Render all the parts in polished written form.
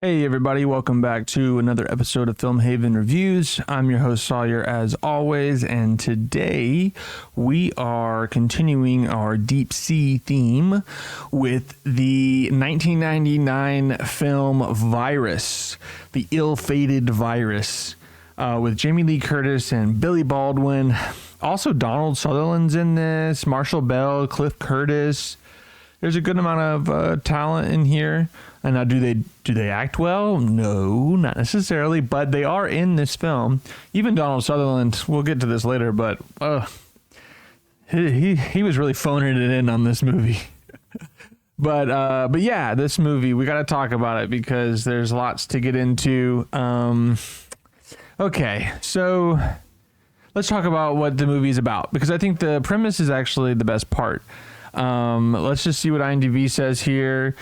Hey everybody, welcome back to another episode of Film Haven Reviews. I'm your host Sawyer as always, and today we are continuing our deep sea theme with the 1999 film Virus, the ill-fated virus, with Jamie Lee Curtis and Billy Baldwin. Also Donald Sutherland's in this, Marshall Bell, Cliff Curtis. There's a good amount of talent in here. And now, do they act well? No, not necessarily, but they are in this film. Even Donald Sutherland, we'll get to this later, but he was really phoning it in on this movie. But yeah, this movie, we got to talk about it because there's lots to get into. Okay, so let's talk about what the movie is about, because I think the premise is actually the best part. Let's just see what IMDb says here.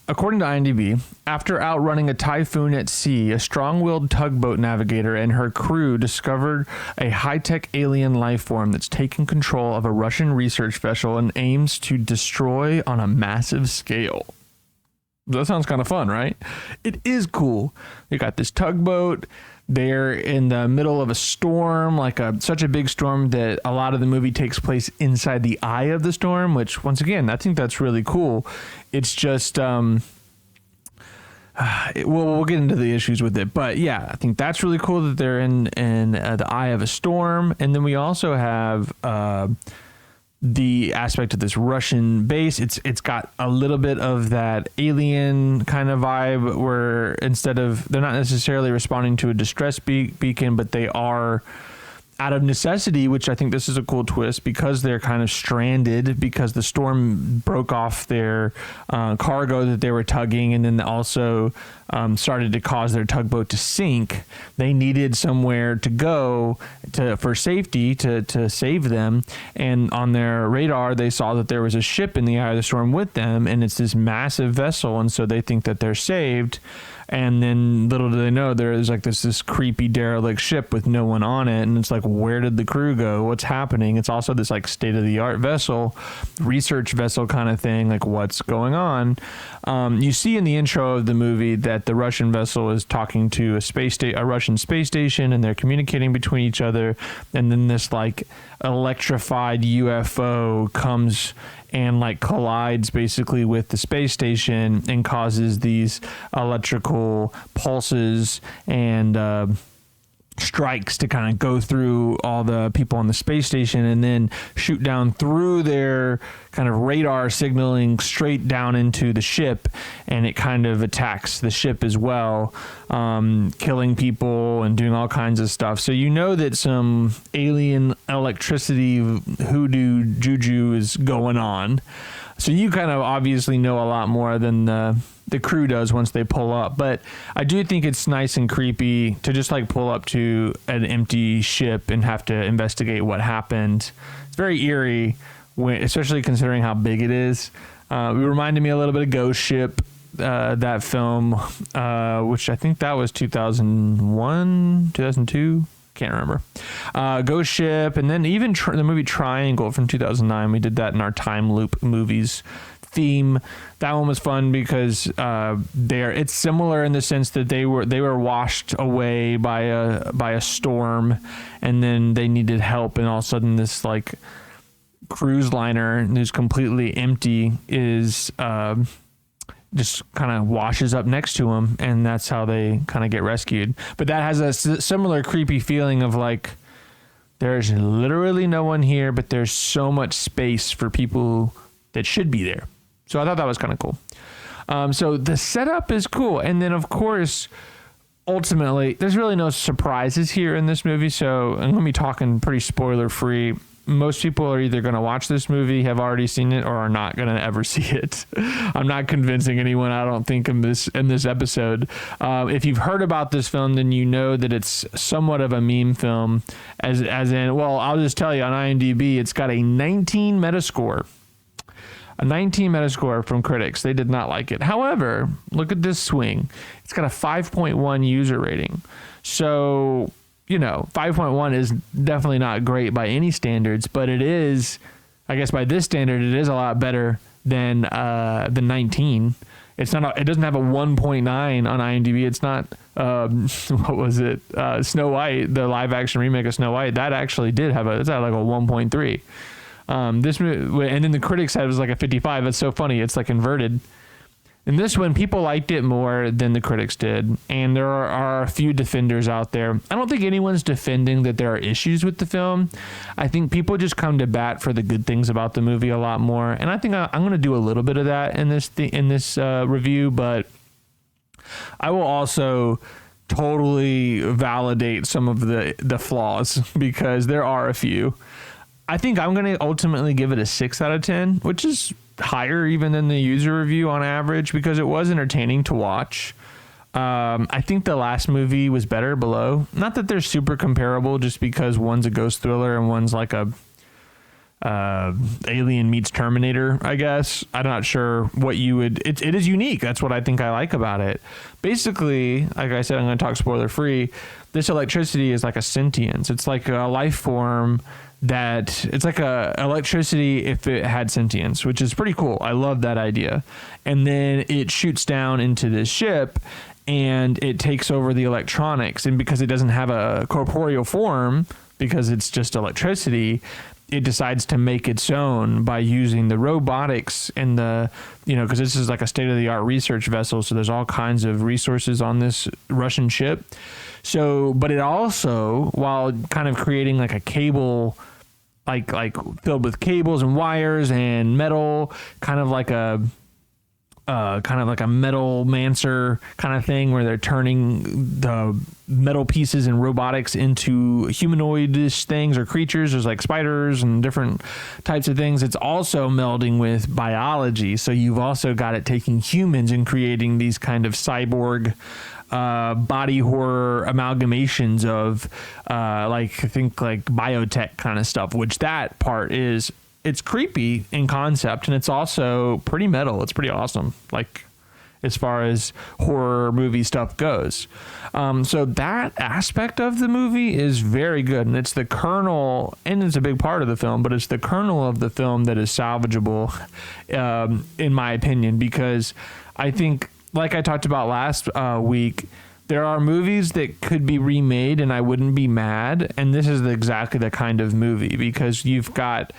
According to IMDb, after outrunning a typhoon at sea, a strong-willed tugboat navigator and her crew discovered a high-tech alien life form that's taken control of a Russian research vessel and aims to destroy on a massive scale. That sounds kind of fun, right? It is cool. You got this tugboat. They're in the middle of a storm, such a big storm that a lot of the movie takes place inside the eye of the storm, which, once again, I think that's really cool. It's just, we'll get into the issues with it. But yeah, I think that's really cool that they're in the eye of a storm. And then we also have the aspect of this Russian base. It's got a little bit of that alien kind of vibe where instead of, they're not necessarily responding to a distress beacon, but they are out of necessity, which I think this is a cool twist, because they're kind of stranded because the storm broke off their cargo that they were tugging, and then also started to cause their tugboat to sink. They needed somewhere to go for safety to save them, and on their radar they saw that there was a ship in the eye of the storm with them, and it's this massive vessel, and so they think that they're saved. And then little do they know, there's like this creepy derelict ship with no one on it. And it's like, where did the crew go? What's happening? It's also this like state of the art vessel, research vessel kind of thing. Like, what's going on? You see in the intro of the movie that the Russian vessel is talking to a Russian space station, and they're communicating between each other. And then this like electrified UFO comes and like collides basically with the space station and causes these electrical pulses and strikes to kind of go through all the people on the space station and then shoot down through their kind of radar signaling straight down into the ship, and it kind of attacks the ship as well, killing people and doing all kinds of stuff. So you know that some alien electricity hoodoo juju is going on. So you kind of obviously know a lot more than the crew does once they pull up. But I do think it's nice and creepy to just like pull up to an empty ship and have to investigate what happened. It's very eerie, especially considering how big it is. It reminded me a little bit of Ghost Ship, that film, which I think that was 2001, 2002. Can't remember. Ghost Ship, and then even the movie Triangle from 2009. We did that in our time loop movies theme. That one was fun because it's similar in the sense that they were washed away by a storm, and then they needed help, and all of a sudden this like cruise liner who's completely empty is just kind of washes up next to them, and that's how they kind of get rescued. But that has a similar creepy feeling of like, there's literally no one here, but there's so much space for people that should be there. So I thought that was kind of cool. So the setup is cool. And then, of course, ultimately, there's really no surprises here in this movie. So I'm going to be talking pretty spoiler free. Most people are either going to watch this movie, have already seen it, or are not going to ever see it. I'm not convincing anyone, I don't think, in this episode. If you've heard about this film, then you know that it's somewhat of a meme film. As in, well, I'll just tell you, on IMDb, it's got a 19 Metascore. A 19 Metascore from critics. They did not like it. However, look at this swing. It's got a 5.1 user rating. So, 5.1 is definitely not great by any standards, but it is, I guess by this standard, it is a lot better than the 19. It's not. It doesn't have a 1.9 on IMDb. It's not. What was it? Snow White, the live action remake of Snow White. That actually did have a. It's at like a 1.3. This movie, and then the critics said it was like a 55. It's so funny. It's like inverted. And this one, people liked it more than the critics did. And there are a few defenders out there. I don't think anyone's defending that there are issues with the film. I think people just come to bat for the good things about the movie a lot more. And I think I'm going to do a little bit of that in this review. But I will also totally validate some of the flaws, because there are a few. I think I'm going to ultimately give it a 6 out of 10, which is higher even than the user review on average, because it was entertaining to watch. I think the last movie was better, Below. Not that they're super comparable, just because one's a ghost thriller and one's like a Alien meets Terminator, I guess. I'm not sure what you would. It is unique. That's what I think I like about it. Basically, like I said, I'm going to talk spoiler free. This electricity is like a sentience. It's like a life form that it's like a electricity if it had sentience, which is pretty cool. I love that idea. And then it shoots down into this ship and it takes over the electronics. And because it doesn't have a corporeal form, because it's just electricity, it decides to make its own by using the robotics and the, because this is like a state-of-the-art research vessel. So there's all kinds of resources on this Russian ship. So, but it also, while kind of creating like a cable, like filled with cables and wires and metal, kind of like a metal mancer kind of thing, where they're turning the metal pieces and robotics into humanoid-ish things or creatures. There's like spiders and different types of things. It's also melding with biology. So you've also got it taking humans and creating these kind of cyborg body horror amalgamations of I think biotech kind of stuff, which that part is, it's creepy in concept, and it's also pretty metal. It's pretty awesome, like as far as horror movie stuff goes. So that aspect of the movie is very good, and it's the kernel, and it's a big part of the film, but it's the kernel of the film that is salvageable, in my opinion, because I think, like I talked about last week, there are movies that could be remade and I wouldn't be mad. And this is exactly the kind of movie, because you've got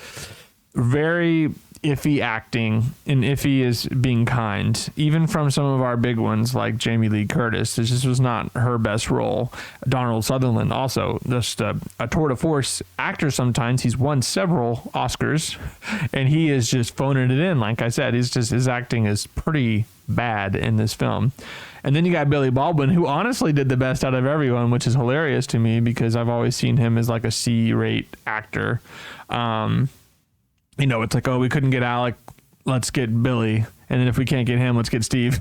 very iffy acting, and iffy is being kind, even from some of our big ones like Jamie Lee Curtis. This was not her best role. Donald Sutherland, also just a tour de force actor. Sometimes he's won several Oscars and he is just phoning it in. Like I said, his acting is pretty bad in this film. And then you got Billy Baldwin, who honestly did the best out of everyone, which is hilarious to me, because I've always seen him as like a C-rate actor. It's like, oh, we couldn't get Alec, let's get Billy. And then if we can't get him, let's get Steve.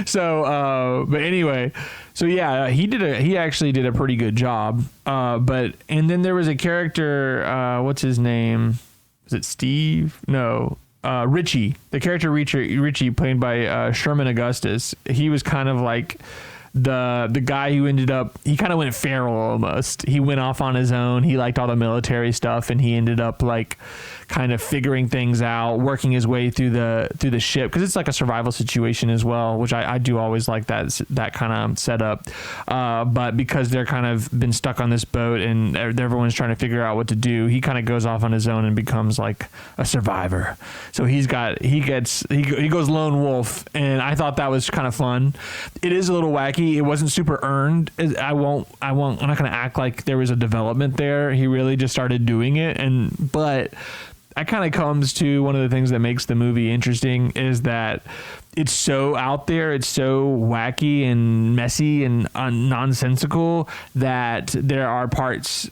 So, but anyway, so yeah, he actually did a pretty good job. And then there was a character, what's his name? Is it Steve? No. Richie, the character Richie, played by Sherman Augustus. He was kind of like the guy who ended up, he kind of went feral almost. He went off on his own. He liked all the military stuff, and he ended up like kind of figuring things out, working his way through the ship, because it's like a survival situation as well, which I do always like that kind of setup. But because they're kind of been stuck on this boat and everyone's trying to figure out what to do, he kind of goes off on his own and becomes like a survivor. So he goes lone wolf, and I thought that was kind of fun. It is a little wacky. It wasn't super earned. I'm not going to act like there was a development there. He really just started doing it. But that kind of comes to one of the things that makes the movie interesting, is that it's so out there, it's so wacky and messy and nonsensical, that there are parts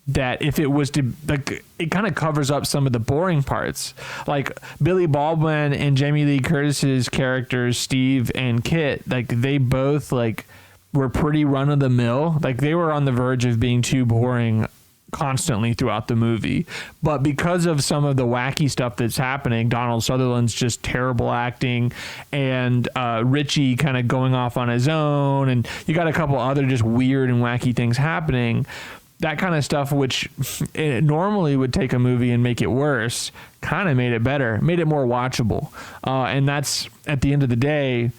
that if it was to, like, it kind of covers up some of the boring parts. Like Billy Baldwin and Jamie Lee Curtis's characters, Steve and Kit, like they both like were pretty run of the mill. Like they were on the verge of being too boring constantly throughout the movie, but because of some of the wacky stuff that's happening, Donald Sutherland's just terrible acting, and Richie kind of going off on his own, and you got a couple other just weird and wacky things happening, that kind of stuff, which it normally would take a movie and make it worse, kind of made it better, made it more watchable. And that's, at the end of the day,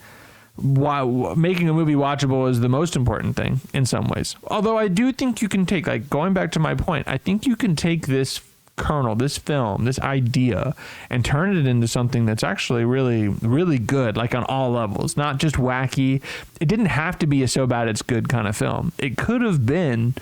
why making a movie watchable is the most important thing in some ways. Although I do think you can take, like, going back to my point, I think you can take this kernel, this film, this idea, and turn it into something that's actually really, really good, like on all levels, not just wacky. It didn't have to be a so bad it's good kind of film. It could have been,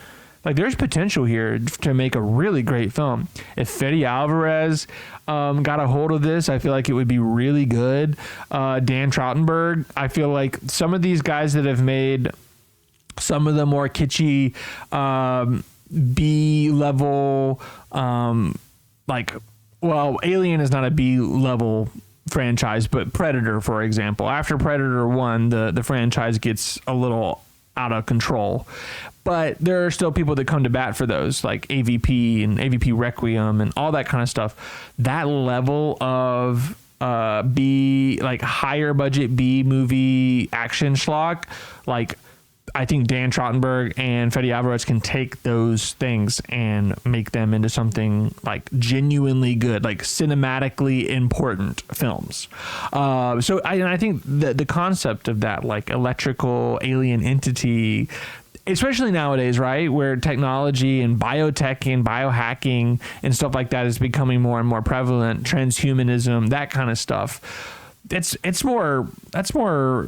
like, there's potential here to make a really great film. If Fede Alvarez got a hold of this, I feel like it would be really good. Dan Trachtenberg, I feel like some of these guys that have made some of the more kitschy B-level, Alien is not a B-level franchise, but Predator, for example. After Predator 1, the franchise gets a little out of control. But there are still people that come to bat for those, like AVP and AVP Requiem and all that kind of stuff. That level of higher budget B movie action schlock, like, I think Dan Trachtenberg and Fede Alvarez can take those things and make them into something like genuinely good, like cinematically important films. So I think the concept of that, like, electrical alien entity, especially nowadays, right, where technology and biotech and biohacking and stuff like that is becoming more and more prevalent, transhumanism, that kind of stuff. That's more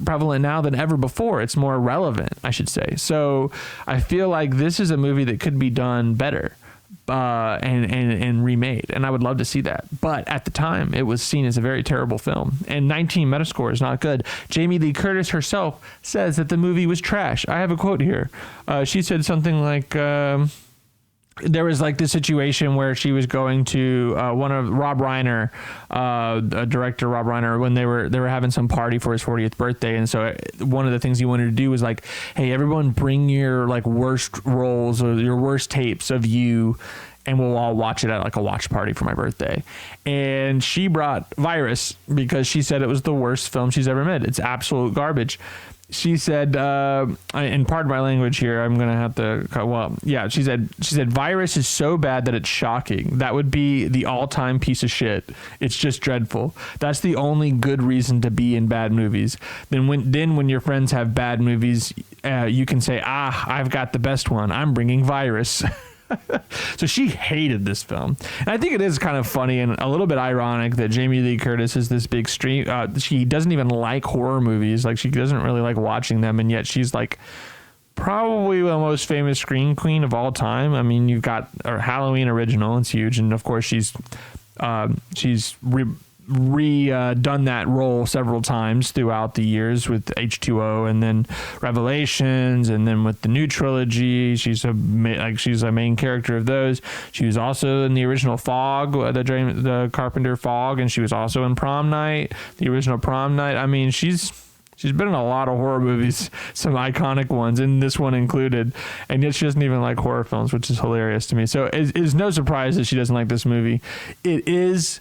prevalent now than ever before. It's more relevant, I should say. So I feel like this is a movie that could be done better and remade, and I would love to see that. But at the time, it was seen as a very terrible film, and 19 Metascore is not good. Jamie Lee Curtis herself says that the movie was trash. I have a quote here. She said something like, there was like this situation where she was going to one of Rob Reiner, director Rob Reiner, when they were having some party for his 40th birthday, and so one of the things he wanted to do was like, hey, everyone bring your like worst roles or your worst tapes of you, and we'll all watch it at like a watch party for my birthday. And she brought Virus because she said it was the worst film she's ever made. It's absolute garbage. She said, and pardon my language here, I'm going to have to, well, yeah, she said, Virus is so bad that it's shocking. That would be the all-time piece of shit. It's just dreadful. That's the only good reason to be in bad movies. Then when your friends have bad movies, you can say, I've got the best one. I'm bringing Virus. So she hated this film. And I think it is kind of funny and a little bit ironic that Jamie Lee Curtis is this big stream. She doesn't even like horror movies. Like, she doesn't really like watching them. And yet she's like probably the most famous scream queen of all time. I mean, you've got Halloween original. It's huge. And of course she's redone that role several times throughout the years with H2O and then Revelations, and then with the new trilogy she's a main character of those. She was also in the original Fog, the Carpenter Fog, and she was also in Prom Night, the original Prom Night. I mean, she's been in a lot of horror movies, some iconic ones, and this one included, and yet she doesn't even like horror films, which is hilarious to me. So it's no surprise that she doesn't like this movie. It is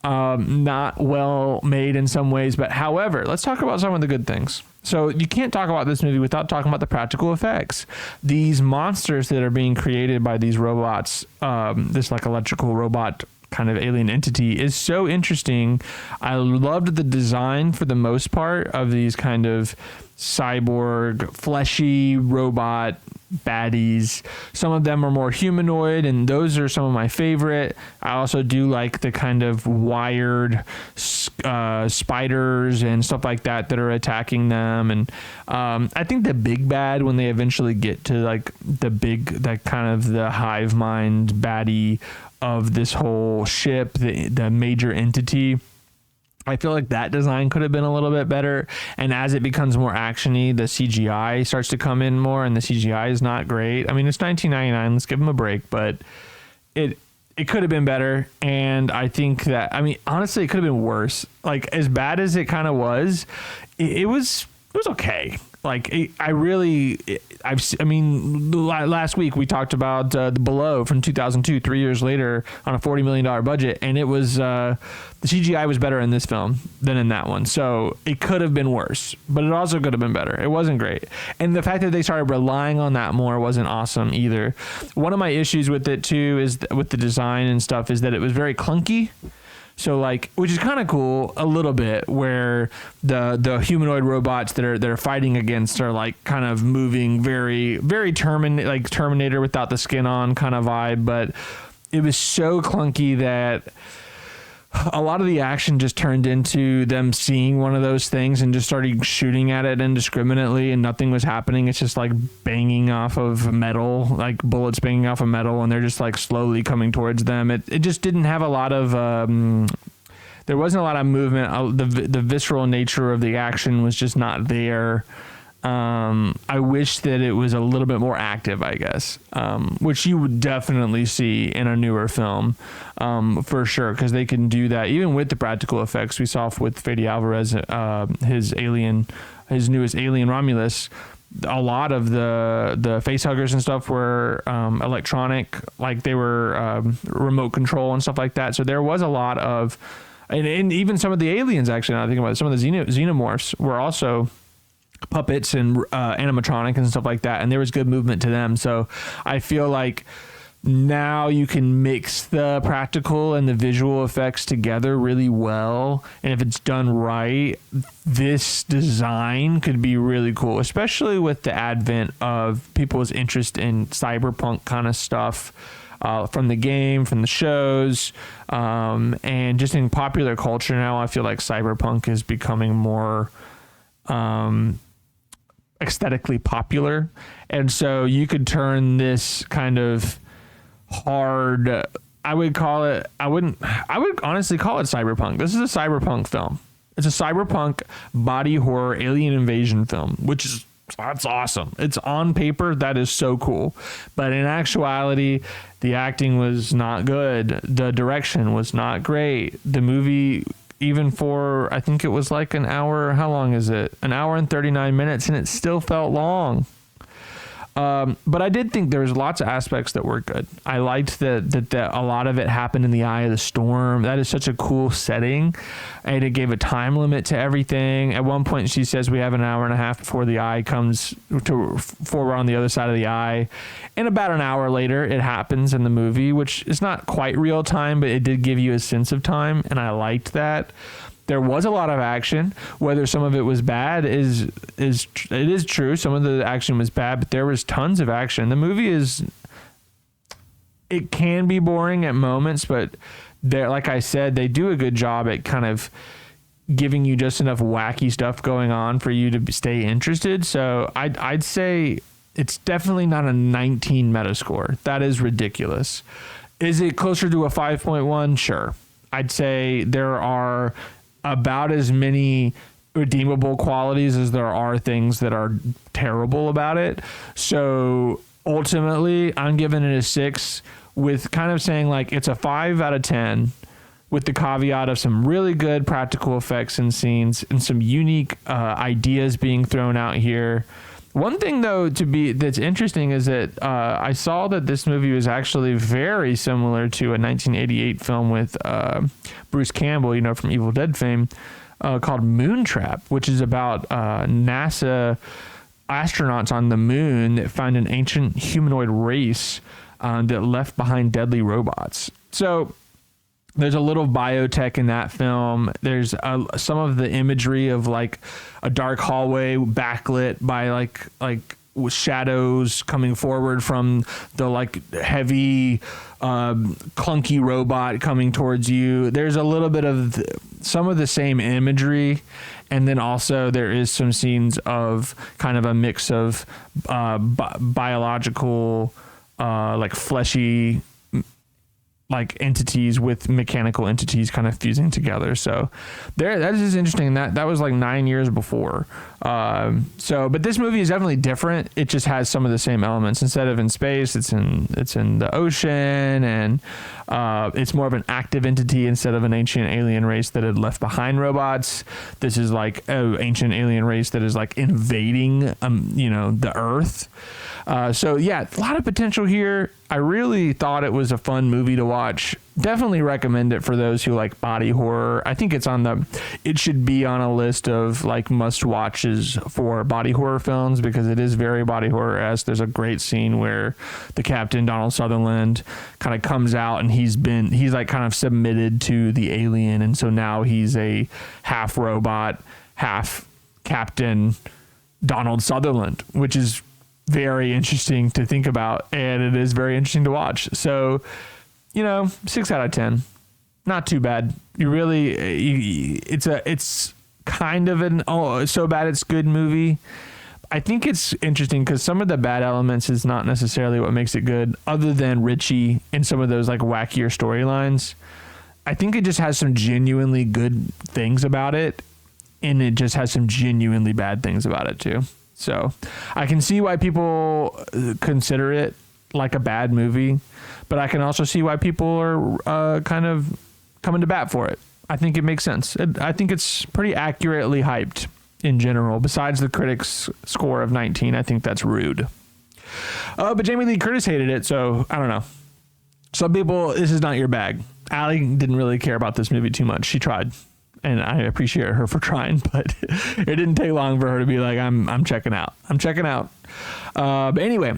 not well made in some ways, but however, let's talk about some of the good things. So you can't talk about this movie without talking about the practical effects. These monsters that are being created by these robots, this like electrical robot kind of alien entity, is so interesting. I loved the design for the most part of these kind of cyborg, fleshy robot baddies. Some of them are more humanoid, and those are some of my favorite. I also do like the kind of wired spiders and stuff like that are attacking them. And I think the big bad, when they eventually get to like that kind of the hive mind baddie of this whole ship, the major entity, I feel like that design could have been a little bit better. And as it becomes more actiony, the CGI starts to come in more, and the CGI is not great. I mean, it's 1999. Let's give them a break, but it could have been better. And I think that, I mean, honestly, it could have been worse. Like, as bad as it kind of was, it was was okay. Like last week we talked about the Below from 2002, 3 years later on a $40 million budget, and it was the CGI was better in this film than in that one. So it could have been worse, but it also could have been better. It wasn't great, and the fact that they started relying on that more wasn't awesome either. One of my issues with it too is with the design and stuff is that it was very clunky. So like, which is kind of cool a little bit, where the humanoid robots that are fighting against are like kind of moving very like Terminator without the skin on kind of vibe. But it was so clunky that a lot of the action just turned into them seeing one of those things and just started shooting at it indiscriminately, and nothing was happening. It's just like banging off of metal, like bullets banging off of metal, and they're just like slowly coming towards them. It just didn't have a lot of there wasn't a lot of movement. The visceral nature of the action was just not there. I wish that it was a little bit more active, I guess, which you would definitely see in a newer film, for sure, because they can do that even with the practical effects. We saw with Fede Alvarez, his newest Alien Romulus. A lot of the face huggers and stuff were electronic, like they were remote control and stuff like that. So there was a lot of, and even some of the aliens, actually, now I think about it, some of the xenomorphs were also puppets and animatronic and stuff like that, and there was good movement to them. So I feel like now you can mix the practical and the visual effects together really well, and if it's done right, this design could be really cool, especially with the advent of people's interest in cyberpunk kind of stuff, from the game, from the shows, and just in popular culture now. I feel like cyberpunk is becoming more aesthetically popular, and so you could turn this kind of hard, I would honestly call it cyberpunk. This is a cyberpunk film. It's a cyberpunk body horror alien invasion film, that's awesome. It's on paper, that is so cool, but in actuality the acting was not good, the direction was not great, the movie, even for, I think it was like an hour, how long is it? An hour and 39 minutes, and it still felt long. But I did think there was lots of aspects that were good. I liked that a lot of it happened in the eye of the storm. That is such a cool setting, and it gave a time limit to everything. At one point, she says we have an hour and a half before the eye comes before we're on the other side of the eye, and about an hour later, it happens in the movie, which is not quite real time, but it did give you a sense of time, and I liked that. There was a lot of action. Whether some of it was bad it is true. Some of the action was bad, but there was tons of action. The movie it can be boring at moments, but like I said, they do a good job at kind of giving you just enough wacky stuff going on for you to stay interested. So I'd say it's definitely not a 19 Metascore. That is ridiculous. Is it closer to a 5.1? Sure. I'd say there are about as many redeemable qualities as there are things that are terrible about it. So ultimately, I'm giving it a 6, with kind of saying like it's a 5 out of 10, with the caveat of some really good practical effects and scenes and some unique ideas being thrown out here. One thing though that's interesting is that I saw that this movie was actually very similar to a 1988 film with Bruce Campbell, from Evil Dead fame, called Moontrap, which is about NASA astronauts on the moon that found an ancient humanoid race that left behind deadly robots. So there's a little biotech in that film. There's some of the imagery of like a dark hallway backlit by like with shadows coming forward from the like heavy clunky robot coming towards you. There's a little bit of some of the same imagery, and then also there is some scenes of kind of a mix of biological like fleshy like entities with mechanical entities kind of fusing together. So that is just interesting. That was like 9 years before. But this movie is definitely different. It just has some of the same elements. Instead of in space, it's in the ocean, and it's more of an active entity instead of an ancient alien race that had left behind robots. This is like an ancient alien race that is like invading, the Earth. So yeah, a lot of potential here. I really thought it was a fun movie to watch. Definitely recommend it for those who like body horror. I think it should be on a list of like must watches for body horror films, because it is very body horror-esque. There's a great scene where the captain, Donald Sutherland, kind of comes out and he's like kind of submitted to the alien. And so now he's a half robot, half captain Donald Sutherland, which is very interesting to think about, and it is very interesting to watch. So, 6 out of 10, not too bad. It's kind of it's so bad it's good movie. I think it's interesting because some of the bad elements is not necessarily what makes it good, other than Richie and some of those like wackier storylines. I think it just has some genuinely good things about it, and it just has some genuinely bad things about it too. So I can see why people consider it like a bad movie, but I can also see why people are kind of coming to bat for it. I think it makes sense. I think it's pretty accurately hyped in general. Besides the critics' score of 19, I think that's rude. But Jamie Lee Curtis hated it, so I don't know. Some people, this is not your bag. Allie didn't really care about this movie too much. She tried. And I appreciate her for trying, but it didn't take long for her to be like, I'm checking out. But anyway,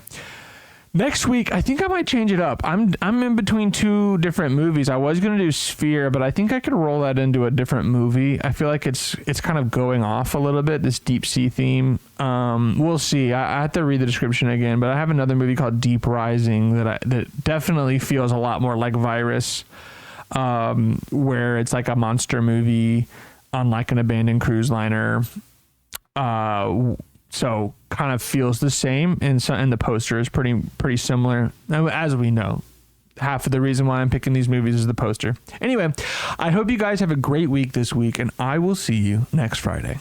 next week, I think I might change it up. I'm in between two different movies. I was going to do Sphere, but I think I could roll that into a different movie. I feel like it's kind of going off a little bit, this deep sea theme. We'll see. I have to read the description again, but I have another movie called Deep Rising that definitely feels a lot more like Virus. Where it's like a monster movie on like an abandoned cruise liner. So kind of feels the same, and the poster is pretty similar. As we know, half of the reason why I'm picking these movies is the poster. Anyway, I hope you guys have a great week this week, and I will see you next Friday.